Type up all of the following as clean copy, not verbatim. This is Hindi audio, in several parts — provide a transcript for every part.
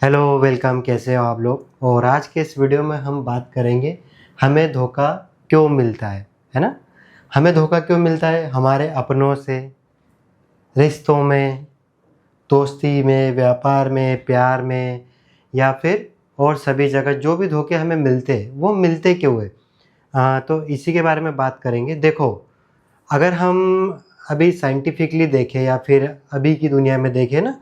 हेलो वेलकम, कैसे हो आप लोग। और आज के इस वीडियो में हम बात करेंगे हमें धोखा क्यों मिलता है ना। हमें धोखा क्यों मिलता है हमारे अपनों से, रिश्तों में, दोस्ती में, व्यापार में, प्यार में, या फिर और सभी जगह जो भी धोखे हमें मिलते हैं वो मिलते क्यों है। तो इसी के बारे में बात करेंगे। देखो, अगर हम अभी साइंटिफिकली देखें या फिर अभी की दुनिया में देखें ना,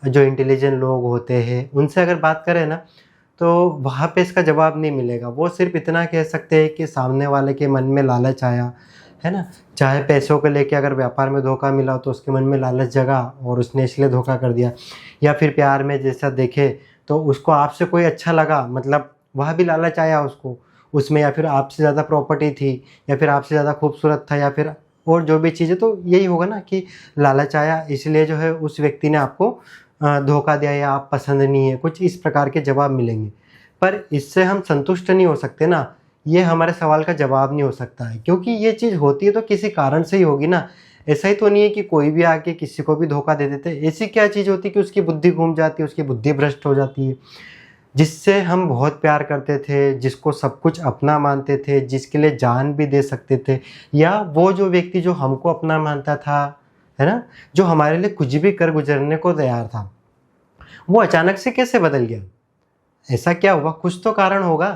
जो इंटेलिजेंट लोग होते हैं उनसे अगर बात करें ना, तो वहाँ पे इसका जवाब नहीं मिलेगा। वो सिर्फ इतना कह सकते हैं कि सामने वाले के मन में लालच आया, है ना। चाहे पैसों को लेके अगर व्यापार में धोखा मिला तो उसके मन में लालच जगा और उसने इसलिए धोखा कर दिया। या फिर प्यार में जैसा देखे तो उसको आपसे कोई अच्छा लगा, मतलब वह भी लालच आया उसको उसमें, या फिर आपसे ज़्यादा प्रॉपर्टी थी, या फिर आपसे ज़्यादा खूबसूरत था, या फिर और जो भी चीज़ें, तो यही होगा ना कि लालच आया इसलिए जो है उस व्यक्ति ने आपको धोखा दिया या आप पसंद नहीं है, कुछ इस प्रकार के जवाब मिलेंगे। पर इससे हम संतुष्ट नहीं हो सकते ना, ये हमारे सवाल का जवाब नहीं हो सकता है, क्योंकि ये चीज़ होती है तो किसी कारण से ही होगी ना। ऐसा ही तो नहीं है कि कोई भी आके किसी को भी धोखा दे देते। ऐसी क्या चीज़ होती है कि उसकी बुद्धि घूम जाती है, उसकी बुद्धि भ्रष्ट हो जाती है। जिससे हम बहुत प्यार करते थे, जिसको सब कुछ अपना मानते थे, जिसके लिए जान भी दे सकते थे, या वो जो व्यक्ति जो हमको अपना मानता था, है ना, जो हमारे लिए कुछ भी कर गुजरने को तैयार था, वो अचानक से कैसे बदल गया। ऐसा क्या हुआ? कुछ तो कारण होगा।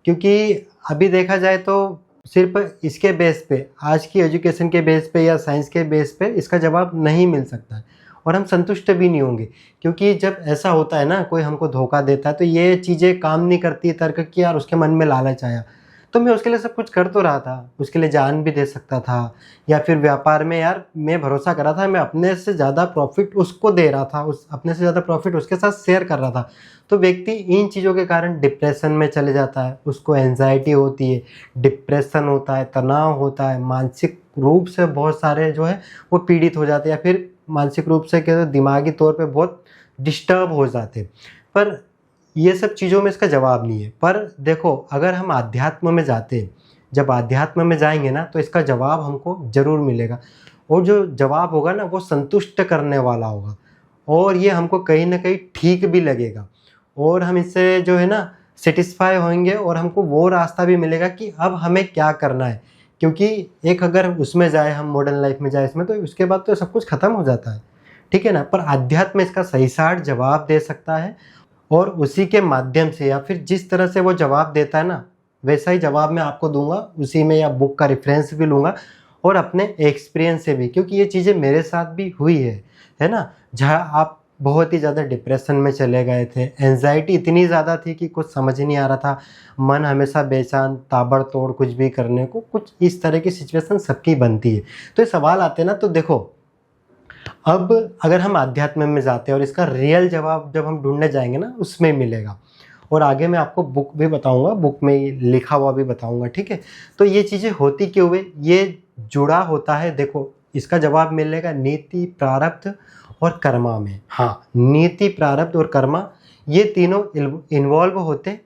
क्योंकि अभी देखा जाए तो सिर्फ इसके बेस पे, आज की एजुकेशन के बेस पे या साइंस के बेस पे इसका जवाब नहीं मिल सकता है, और हम संतुष्ट भी नहीं होंगे। क्योंकि जब ऐसा होता है ना, कोई हमको धोखा देता है, तो ये चीज़ें काम नहीं करती तर्क कि यार उसके मन में लालच आया, तो मैं उसके लिए सब कुछ कर तो रहा था, उसके लिए जान भी दे सकता था। या फिर व्यापार में यार मैं भरोसा कर रहा था, मैं अपने से ज़्यादा प्रॉफिट उसको दे रहा था, उस अपने से ज़्यादा प्रॉफिट उसके साथ शेयर कर रहा था। तो व्यक्ति इन चीज़ों के कारण डिप्रेशन में चले जाता है, उसको एंजाइटी होती है, डिप्रेशन होता है, तनाव होता है, मानसिक रूप से बहुत सारे जो है वो पीड़ित हो जाते हैं, या फिर मानसिक रूप से कहते दिमागी तौर पे बहुत डिस्टर्ब हो जाते हैं। पर ये सब चीज़ों में इसका जवाब नहीं है। पर देखो, अगर हम आध्यात्म में जाते हैं, जब आध्यात्म में जाएंगे ना, तो इसका जवाब हमको ज़रूर मिलेगा। और जो जवाब होगा ना वो संतुष्ट करने वाला होगा, और ये हमको कहीं ना कहीं ठीक भी लगेगा, और हम इससे जो है ना सेटिस्फाई होंगे, और हमको वो रास्ता भी मिलेगा कि अब हमें क्या करना है। क्योंकि एक अगर उसमें जाए, हम मॉडर्न लाइफ में जाए इसमें, तो उसके बाद तो सब कुछ ख़त्म हो जाता है, ठीक है ना। पर अध्यात्म इसका सही साठ जवाब दे सकता है, और उसी के माध्यम से या फिर जिस तरह से वो जवाब देता है ना, वैसा ही जवाब मैं आपको दूंगा उसी में, या बुक का रेफरेंस भी लूँगा और अपने एक्सपीरियंस से भी, क्योंकि ये चीज़ें मेरे साथ भी हुई है ना। जहाँ आप बहुत ही ज़्यादा डिप्रेशन में चले गए थे, एंजाइटी इतनी ज़्यादा थी कि कुछ समझ नहीं आ रहा था, मन हमेशा बेचैन, ताबड़तोड़ कुछ भी करने को, कुछ इस तरह की सिचुएशन सबकी बनती है। तो ये सवाल आते हैं ना, तो देखो, अब अगर हम आध्यात्म में जाते हैं और इसका रियल जवाब जब हम ढूंढने जाएंगे ना, उसमें मिलेगा। और आगे मैं आपको बुक भी बताऊंगा, बुक में लिखा हुआ भी बताऊंगा, ठीक है। तो ये चीज़ें होती क्यों हुए, ये जुड़ा होता है। देखो, इसका जवाब मिलेगा नीति, प्रारब्ध और कर्मा में। हाँ, नीति, प्रारब्ध और कर्मा, ये तीनों इन्वॉल्व होते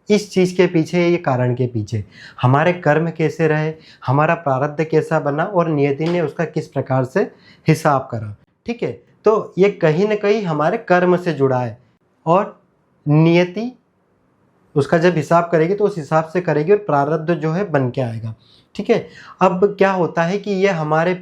इस चीज़ के पीछे, ये कारण के पीछे। हमारे कर्म कैसे रहे, हमारा प्रारब्ध कैसा बना, और नियति ने उसका किस प्रकार से हिसाब करा, ठीक है। तो ये कहीं ना कहीं हमारे कर्म से जुड़ा है, और नियति उसका जब हिसाब करेगी तो उस हिसाब से करेगी, और प्रारब्ध जो है बन के आएगा, ठीक है। अब क्या होता है कि ये हमारे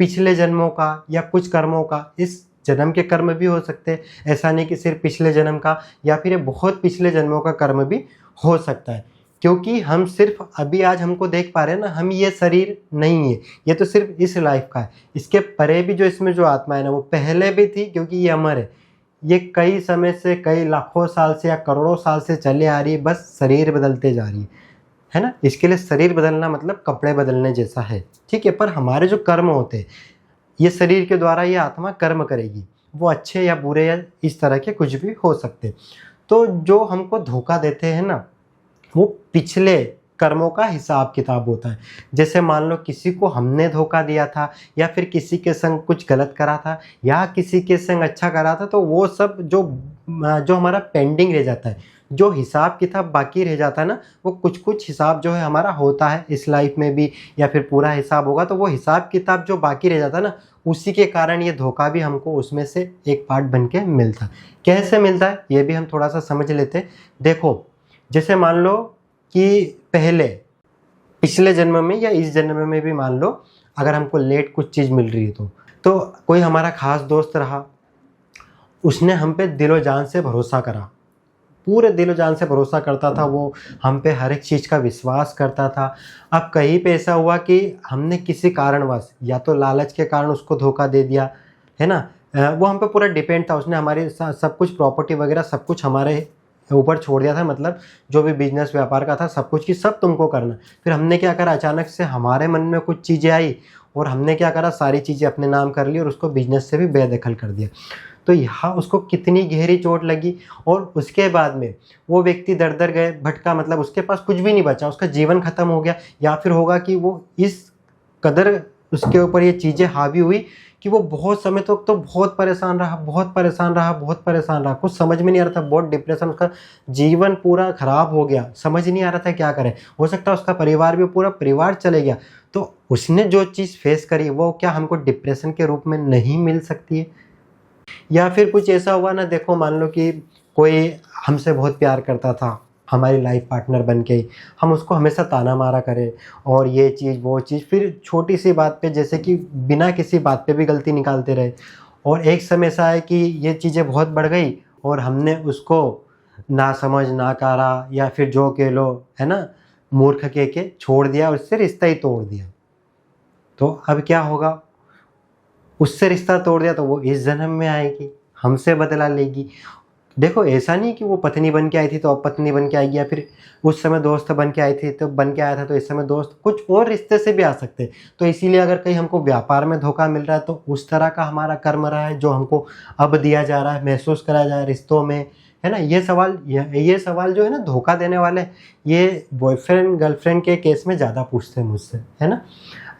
पिछले जन्मों का या कुछ कर्मों का, इस जन्म के कर्म भी हो सकते हैं, ऐसा नहीं कि सिर्फ पिछले जन्म का, या फिर ये बहुत पिछले जन्मों का कर्म भी हो सकता है। क्योंकि हम सिर्फ अभी आज हमको देख पा रहे हैं ना, हम ये शरीर नहीं है, ये तो सिर्फ इस लाइफ का है। इसके परे भी जो इसमें जो आत्मा है ना, वो पहले भी थी, क्योंकि ये अमर है। ये कई समय से, कई लाखों साल से या करोड़ों साल से चले आ रही है, बस शरीर बदलते जा रही है ना। इसके लिए शरीर बदलना मतलब कपड़े बदलने जैसा है, ठीक है। पर हमारे जो कर्म होते हैं, ये शरीर के द्वारा ये आत्मा कर्म करेगी, वो अच्छे या बुरे या इस तरह के कुछ भी हो सकते। तो जो हमको धोखा देते हैं ना, वो पिछले कर्मों का हिसाब किताब होता है। जैसे मान लो किसी को हमने धोखा दिया था, या फिर किसी के संग कुछ गलत करा था, या किसी के संग अच्छा करा था, तो वो सब जो जो हमारा पेंडिंग रह जाता है, जो हिसाब किताब बाकी रह जाता है ना, वो कुछ कुछ हिसाब जो है हमारा होता है इस लाइफ में भी, या फिर पूरा हिसाब होगा, तो वो हिसाब किताब जो बाकी रह जाता है ना, उसी के कारण ये धोखा भी हमको उसमें से एक पार्ट बन के मिलता है। कैसे मिलता है ये भी हम थोड़ा सा समझ लेते हैं। देखो, जैसे मान लो कि पहले पिछले जन्म में या इस जन्म में भी मान लो, अगर हमको लेट कुछ चीज़ मिल रही है तो कोई हमारा खास दोस्त रहा, उसने हम पे दिलो जान से भरोसा करा, पूरे दिलो जान से भरोसा करता था वो, हम पे हर एक चीज़ का विश्वास करता था। अब कहीं पे ऐसा हुआ कि हमने किसी कारणवश, या तो लालच के कारण उसको धोखा दे दिया, है ना, वो हम पे पूरा डिपेंड था, उसने हमारे सब कुछ प्रॉपर्टी वगैरह सब कुछ हमारे ऊपर छोड़ दिया था, मतलब जो भी बिजनेस व्यापार का था सब कुछ की सब तुमको करना। फिर हमने क्या करा, अचानक से हमारे मन में कुछ चीज़ें आई और हमने क्या करा, सारी चीज़ें अपने नाम कर ली और उसको बिजनेस से भी बेदखल कर दिया। तो यहाँ उसको कितनी गहरी चोट लगी, और उसके बाद में वो व्यक्ति दर दर गए भटका, मतलब उसके पास कुछ भी नहीं बचा, उसका जीवन खत्म हो गया। या फिर होगा कि वो इस कदर उसके ऊपर ये चीज़ें हावी हुई कि वो बहुत समय तक तो बहुत परेशान रहा, बहुत परेशान रहा, बहुत परेशान रहा, कुछ समझ में नहीं आ रहा था, बहुत डिप्रेशन, उसका जीवन पूरा खराब हो गया, समझ नहीं आ रहा था क्या करे। हो सकता है उसका परिवार भी, पूरा परिवार चले गया। तो उसने जो चीज़ फेस करी वो क्या हमको डिप्रेशन के रूप में नहीं मिल सकती है? या फिर कुछ ऐसा हुआ ना, देखो मान लो कि कोई हमसे बहुत प्यार करता था, हमारी लाइफ पार्टनर बन के, हम उसको हमेशा ताना मारा करें और ये चीज़ वो चीज़, फिर छोटी सी बात पे जैसे कि बिना किसी बात पे भी गलती निकालते रहे, और एक समय ऐसा है कि ये चीज़ें बहुत बढ़ गई और हमने उसको ना समझ नाकारा, या फिर जो कह लो, है ना, मूर्ख कह के छोड़ दिया, उससे रिश्ता ही तोड़ दिया। तो अब क्या होगा, उससे रिश्ता तोड़ दिया तो वो इस जन्म में आएगी, हमसे बदला लेगी। देखो, ऐसा नहीं कि वो पत्नी बन के आई थी तो अब पत्नी बन के आएगी, या फिर उस समय दोस्त बन के आई थी तो बन के आया था तो इस समय दोस्त, कुछ और रिश्ते से भी आ सकते हैं। तो इसीलिए अगर कहीं हमको व्यापार में धोखा मिल रहा है तो उस तरह का हमारा कर्म रहा है जो हमको अब दिया जा रहा है, महसूस कराया जा रहा है रिश्तों में, है ना। ये सवाल जो है ना धोखा देने वाले, ये बॉयफ्रेंड गर्लफ्रेंड के केस में ज़्यादा पूछते हैं मुझसे, है ना।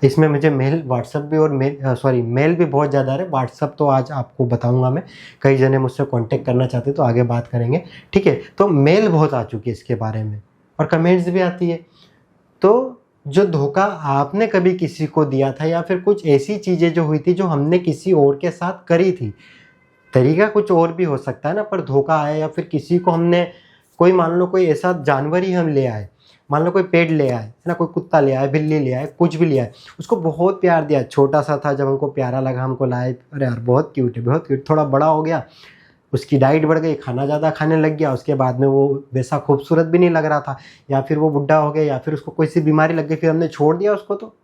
इसमें मुझे व्हाट्सअप भी और मेल भी बहुत ज़्यादा आ रहे। व्हाट्सअप तो आज आपको बताऊंगा मैं, कई जने मुझसे कांटेक्ट करना चाहते हैं तो आगे बात करेंगे, ठीक है। तो मेल बहुत आ चुकी है इसके बारे में, और कमेंट्स भी आती है। तो जो धोखा आपने कभी किसी को दिया था, या फिर कुछ ऐसी चीज़ें जो हुई थी जो हमने किसी और के साथ करी थी, तरीका कुछ और भी हो सकता है ना, पर धोखा आया, या फिर किसी को हमने, कोई मान लो कोई ऐसा जानवर ही हम ले आए, मान लो कोई पेट ले आए, है ना, कोई कुत्ता ले आए, बिल्ली ले आए, कुछ भी ले आए, उसको बहुत प्यार दिया, छोटा सा था जब हमको प्यारा लगा हमको लाए, अरे यार बहुत क्यूट है, बहुत क्यूट, थोड़ा बड़ा हो गया, उसकी डाइट बढ़ गई, खाना ज़्यादा खाने लग गया, उसके बाद में वो वैसा खूबसूरत भी नहीं लग रहा था, या फिर वो बुढ़ा हो गया, या फिर उसको कोई सी बीमारी लग गई, फिर हमने छोड़ दिया उसको, तो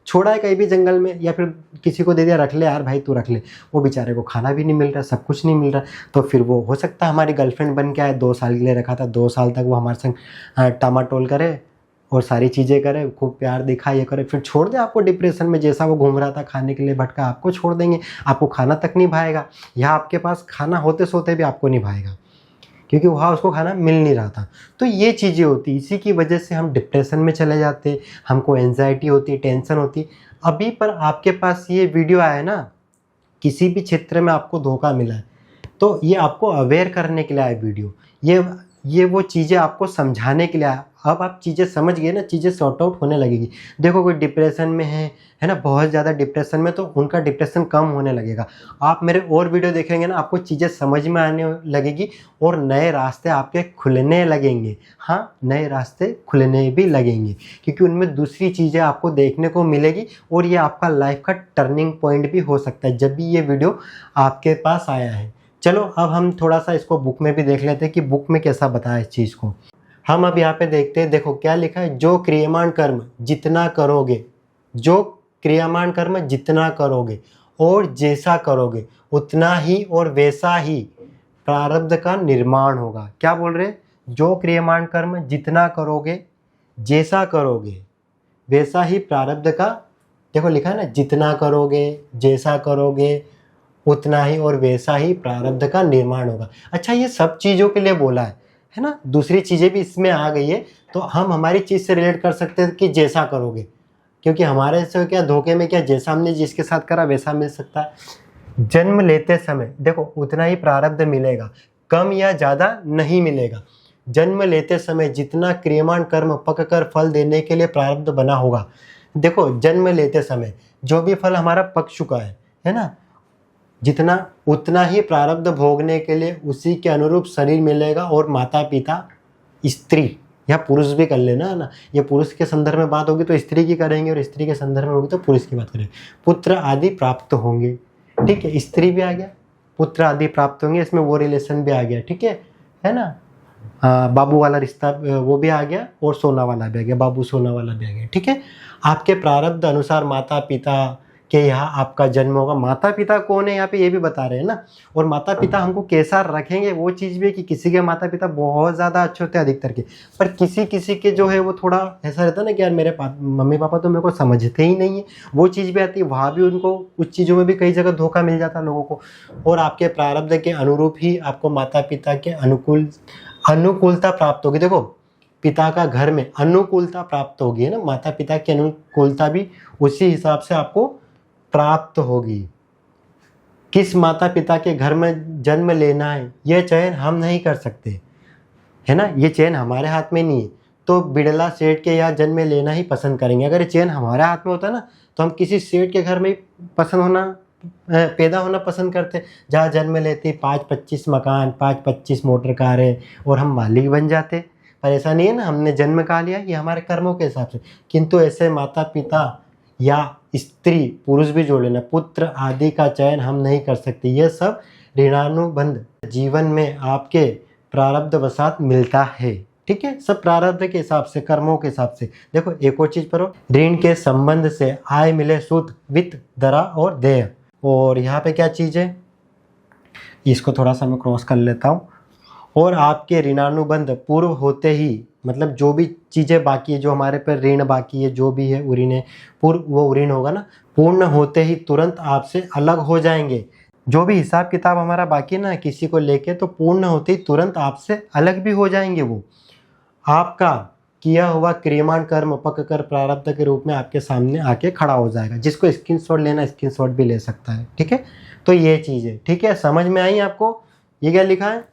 छोड़ा है कहीं भी जंगल में, या फिर किसी को दे दिया, रख ले यार भाई तू रख ले, वो बेचारे को खाना भी नहीं मिल रहा, सब कुछ नहीं मिल रहा। तो फिर वो हो सकता है हमारी गर्लफ्रेंड बन के आए, 2 साल के लिए रखा था, 2 साल तक वो हमारे संग टामाटोल करे और सारी चीज़ें करे, खूब प्यार दिखा, ये करे, फिर छोड़ दे आपको डिप्रेशन में, जैसा वो घूम रहा था खाने के लिए भटका, आपको छोड़ देंगे, आपको खाना तक नहीं भाएगा, या आपके पास खाना होते सोते भी आपको नहीं भाएगा, क्योंकि वहाँ उसको खाना मिल नहीं रहा था। तो ये चीज़ें होती, इसी की वजह से हम डिप्रेशन में चले जाते, हमको एंजाइटी होती, टेंशन होती। अभी पर आपके पास ये वीडियो आया है ना, किसी भी क्षेत्र में आपको धोखा मिला है तो ये आपको अवेयर करने के लिए आया वीडियो, ये वो चीज़ें आपको समझाने के लिए आया। अब आप चीज़ें समझ गए ना, चीज़ें सॉर्ट आउट होने लगेगी। देखो कोई डिप्रेशन में है ना, बहुत ज़्यादा डिप्रेशन में, तो उनका डिप्रेशन कम होने लगेगा। आप मेरे और वीडियो देखेंगे ना, आपको चीज़ें समझ में आने लगेगी और नए रास्ते आपके खुलने लगेंगे। हाँ, नए रास्ते खुलने भी लगेंगे, क्योंकि उनमें दूसरी चीज़ें आपको देखने को मिलेगी, और ये आपका लाइफ का टर्निंग पॉइंट भी हो सकता है जब भी ये वीडियो आपके पास आया है। चलो अब हम थोड़ा सा इसको बुक में भी देख लेते हैं कि बुक में कैसा बताया इस चीज़ को। हम अब यहाँ पे देखते हैं, देखो क्या लिखा है, जो क्रियमाण कर्म जितना करोगे, जो क्रियमाण कर्म जितना करोगे और जैसा करोगे उतना ही और वैसा ही प्रारब्ध का निर्माण होगा। क्या बोल रहे हैं, जो क्रियमाण कर्म जितना करोगे, जैसा करोगे वैसा ही प्रारब्ध का, देखो लिखा है ना, जितना करोगे, जैसा करोगे उतना ही और वैसा ही प्रारब्ध का निर्माण होगा। अच्छा, ये सब चीज़ों के लिए बोला है ना, दूसरी चीज़ें भी इसमें आ गई है, तो हम हमारी चीज़ से रिलेट कर सकते हैं कि जैसा करोगे, क्योंकि हमारे से क्या धोखे में क्या, जैसा हमने जिसके साथ करा वैसा मिल सकता है। जन्म लेते समय देखो उतना ही प्रारब्ध मिलेगा, कम या ज़्यादा नहीं मिलेगा। जन्म लेते समय जितना क्रियमाण कर्म पक कर फल देने के लिए प्रारब्ध बना होगा, देखो जन्म लेते समय जो भी फल हमारा पक चुका है ना, जितना उतना ही प्रारब्ध भोगने के लिए उसी के अनुरूप शरीर मिलेगा। और माता पिता, स्त्री या पुरुष भी कर लेना है ना, ये पुरुष के संदर्भ में बात होगी तो स्त्री की करेंगे और स्त्री के संदर्भ में होगी तो पुरुष की बात करेंगे। पुत्र आदि प्राप्त होंगे, ठीक है, स्त्री भी आ गया, पुत्र आदि प्राप्त होंगे, इसमें वो रिलेशन भी आ गया, ठीक है ना। बाबू वाला रिश्ता वो भी आ गया और सोना वाला भी आ गया, बाबू सोना वाला भी आ गया, ठीक है। आपके प्रारब्ध अनुसार माता पिता के यहाँ आपका जन्म होगा। माता पिता कौन है यहाँ पे ये भी बता रहे हैं ना। और माता पिता हमको कैसा रखेंगे वो चीज़ भी है कि किसी के माता पिता बहुत ज़्यादा अच्छे होते हैं अधिकतर के, पर किसी किसी के जो है वो थोड़ा ऐसा रहता है ना कि यार मेरे मम्मी पापा तो मेरे को समझते ही नहीं है, वो चीज़ भी आती है। वहाँ भी उनको उस चीज़ों में भी कई जगह धोखा मिल जाता है लोगों को। और आपके प्रारब्ध के अनुरूप ही आपको माता पिता के अनुकूलता प्राप्त होगी। देखो पिता का घर में अनुकूलता प्राप्त होगी, है ना, माता पिता की अनुकूलता भी उसी हिसाब से आपको प्राप्त होगी। किस माता पिता के घर में जन्म लेना है यह चयन हम नहीं कर सकते, है ना, ये चयन हमारे हाथ में नहीं है। तो बिड़ला सेठ के यहाँ जन्म लेना ही पसंद करेंगे। अगर ये चयन हमारे हाथ में होता ना तो हम किसी सेठ के घर में पैदा होना पसंद करते, जहाँ जन्म लेते 5-25 मकान, 5-25 मोटर कारें और हम मालिक बन जाते। पर ऐसा नहीं है ना, हमने जन्म कहा लिया, ये हमारे कर्मों के हिसाब से। किंतु ऐसे माता पिता या स्त्री पुरुष भी जोड़ लेना, पुत्र आदि का चयन हम नहीं कर सकते। यह सब ऋणानुबंध जीवन में आपके प्रारब्ध वसात मिलता है, ठीक है, सब प्रारब्ध के हिसाब से, कर्मों के हिसाब से। देखो एक और चीज पढ़ो, ऋण के संबंध से आय मिले सूद वित्त दरा और देय। और यहाँ पे क्या चीज है, इसको थोड़ा सा मैं क्रॉस कर लेता हूँ। और आपके ऋणानुबंध पूर्व होते ही, मतलब जो भी चीज़ें बाकी है, जो हमारे पर ऋण बाकी है, जो भी है ऋण है, पूर्व वो ऋण होगा ना, पूर्ण होते ही तुरंत आपसे अलग हो जाएंगे। जो भी हिसाब किताब हमारा बाकी है ना किसी को लेके, तो पूर्ण होते ही तुरंत आपसे अलग भी हो जाएंगे। वो आपका किया हुआ क्रियमाण कर्म पक कर प्रारब्ध के रूप में आपके सामने आके खड़ा हो जाएगा। जिसको स्क्रीनशॉट लेना स्क्रीनशॉट भी ले सकता है, ठीक है। तो ये चीज़ है, ठीक है, समझ में आई आपको। ये क्या लिखा है,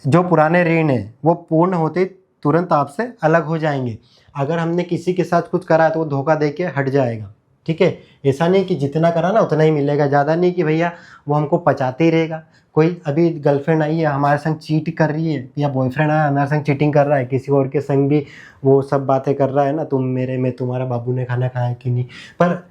जो पुराने ऋण है वो पूर्ण होते तुरंत आपसे अलग हो जाएंगे। अगर हमने किसी के साथ कुछ करा तो वो धोखा दे के हट जाएगा, ठीक है। ऐसा नहीं कि जितना करा ना उतना ही मिलेगा, ज़्यादा नहीं कि भैया वो हमको पचाते ही रहेगा। कोई अभी गर्लफ्रेंड आई है हमारे संग चीट कर रही है, या बॉयफ्रेंड आया हमारे संग चीटिंग कर रहा है, किसी और के संग भी वो सब बातें कर रहा है ना, तुम मेरे में तुम्हारा बाबू ने खाना खाया कि नहीं, पर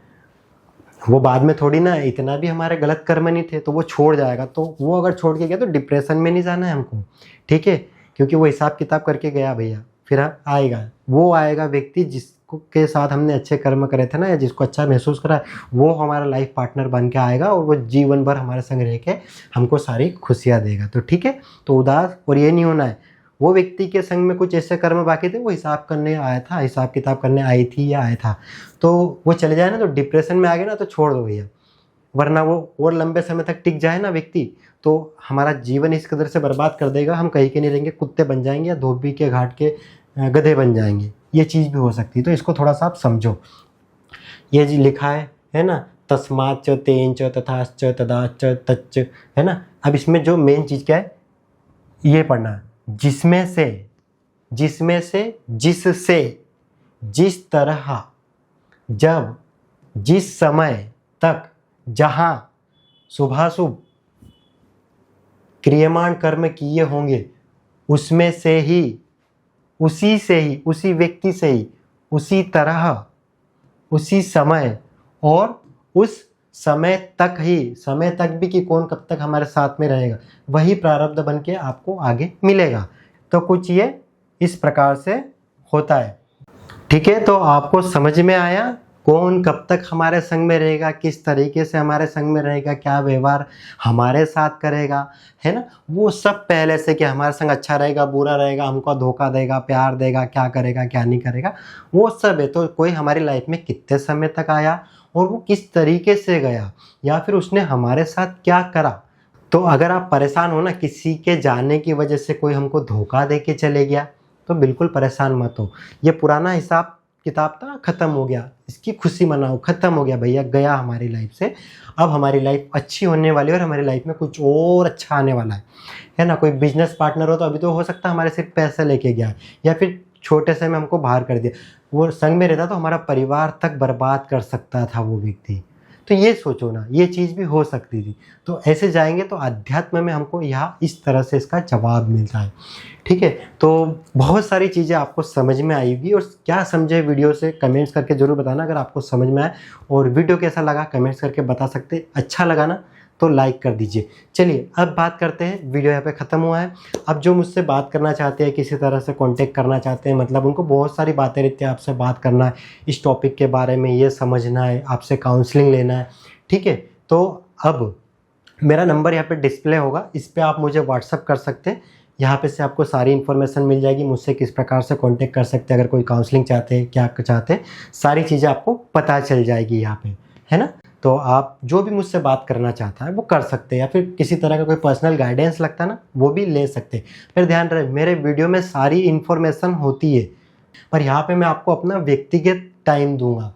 वो बाद में थोड़ी ना इतना भी हमारे गलत कर्म नहीं थे तो वो छोड़ जाएगा। तो वो अगर छोड़ के गया तो डिप्रेशन में नहीं जाना है हमको, ठीक है, क्योंकि वो हिसाब किताब करके गया भैया। फिर आएगा, वो आएगा व्यक्ति जिसको के साथ हमने अच्छे कर्म करे थे ना, या जिसको अच्छा महसूस करा, वो हमारा लाइफ पार्टनर बन के आएगा और वो जीवन भर हमारे संग रह के हमको सारी खुशियाँ देगा। तो ठीक है, तो उदास और ये नहीं होना है। वो व्यक्ति के संग में कुछ ऐसे कर्म बाकी थे, वो हिसाब करने आया था, हिसाब किताब करने आई थी या आया था, तो वो चले जाए ना तो डिप्रेशन में आ गए ना तो छोड़ दो भैया। वरना वो और लंबे समय तक टिक जाए ना व्यक्ति तो हमारा जीवन इस कदर से बर्बाद कर देगा, हम कहीं के नहीं रहेंगे, कुत्ते बन जाएंगे या धोबी के घाट के गधे बन जाएंगे। ये चीज़ भी हो सकती है, तो इसको थोड़ा सा आप समझो। ये जी लिखा है ना, तस्माच्च तेंच तथाश्च तदाच तच्च, है ना। अब इसमें जो मेन चीज़ क्या है ये पढ़ना है, जिसमें से जिससे जिस तरह जब जिस समय तक जहाँ शुभाशुभ क्रियमाण कर्म किए होंगे उसमें से ही, उसी से ही, उसी व्यक्ति से ही, उसी तरह, उसी समय और उस समय तक ही, समय तक भी कि कौन कब तक हमारे साथ में रहेगा, वही प्रारब्ध बन के आपको आगे मिलेगा। तो कुछ ये इस प्रकार से होता है, ठीक है। तो आपको समझ में आया कौन कब तक हमारे संग में रहेगा, किस तरीके से हमारे संग में रहेगा, क्या व्यवहार हमारे साथ करेगा, है ना, वो सब पहले से कि हमारे संग अच्छा रहेगा बुरा रहेगा, हमको धोखा देगा प्यार देगा, क्या करेगा क्या नहीं करेगा, वो सब है। तो कोई हमारी लाइफ में कितने समय तक आया और वो किस तरीके से गया, या फिर उसने हमारे साथ क्या करा। तो अगर आप परेशान हो ना किसी के जाने की वजह से, कोई हमको धोखा दे के चले गया, तो बिल्कुल परेशान मत हो। ये पुराना हिसाब किताब था ख़त्म हो गया, इसकी खुशी मनाओ, ख़त्म हो गया भैया, गया हमारी लाइफ से। अब हमारी लाइफ अच्छी होने वाली है और हमारी लाइफ में कुछ और अच्छा आने वाला है ना। कोई बिजनेस पार्टनर हो तो अभी तो हो सकता है हमारे सिर्फ पैसा लेके गया, या फिर छोटे से में हमको बाहर कर दिया, वो संग में रहता तो हमारा परिवार तक बर्बाद कर सकता था वो व्यक्ति। तो ये सोचो ना, ये चीज़ भी हो सकती थी। तो ऐसे जाएंगे तो अध्यात्म में हमको यहाँ इस तरह से इसका जवाब मिलता है। ठीक है, तो बहुत सारी चीज़ें आपको समझ में आएगी, और क्या समझे वीडियो से कमेंट्स करके ज़रूर बताना अगर आपको समझ में आए। और वीडियो कैसा लगा कमेंट्स करके बता सकते, अच्छा लगा ना तो लाइक कर दीजिए। चलिए अब बात करते हैं, वीडियो यहाँ पे ख़त्म हुआ है। अब जो मुझसे बात करना चाहते हैं, किसी तरह से कांटेक्ट करना चाहते हैं, मतलब उनको बहुत सारी बातें रहती है, आपसे बात करना है इस टॉपिक के बारे में, ये समझना है, आपसे काउंसलिंग लेना है, ठीक है। तो अब मेरा नंबर यहाँ पे डिस्प्ले होगा, इस पर आप मुझे व्हाट्सअप कर सकते हैं। यहाँ पे से आपको सारी इन्फॉर्मेशन मिल जाएगी, मुझसे किस प्रकार से कांटेक्ट कर सकते हैं, अगर कोई काउंसलिंग चाहते हैं, क्या चाहते हैं, सारी चीज़ें आपको पता चल जाएगी यहाँ पे, है ना। तो आप जो भी मुझसे बात करना चाहता है वो कर सकते हैं, या फिर किसी तरह का कोई पर्सनल गाइडेंस लगता है ना, वो भी ले सकते हैं। फिर ध्यान रहे, मेरे वीडियो में सारी इन्फॉर्मेशन होती है, पर यहाँ पे मैं आपको अपना व्यक्तिगत टाइम दूंगा,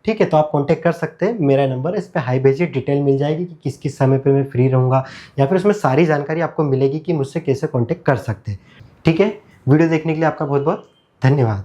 ठीक है। तो आप कांटेक्ट कर सकते हैं, मेरा नंबर इस पे हाई भेजिए, डिटेल मिल जाएगी कि किस किस समय पे मैं फ्री रहूँगा, या फिर उसमें सारी जानकारी आपको मिलेगी कि मुझसे कैसे कांटेक्ट कर सकते हैं, ठीक है। वीडियो देखने के लिए आपका बहुत बहुत धन्यवाद।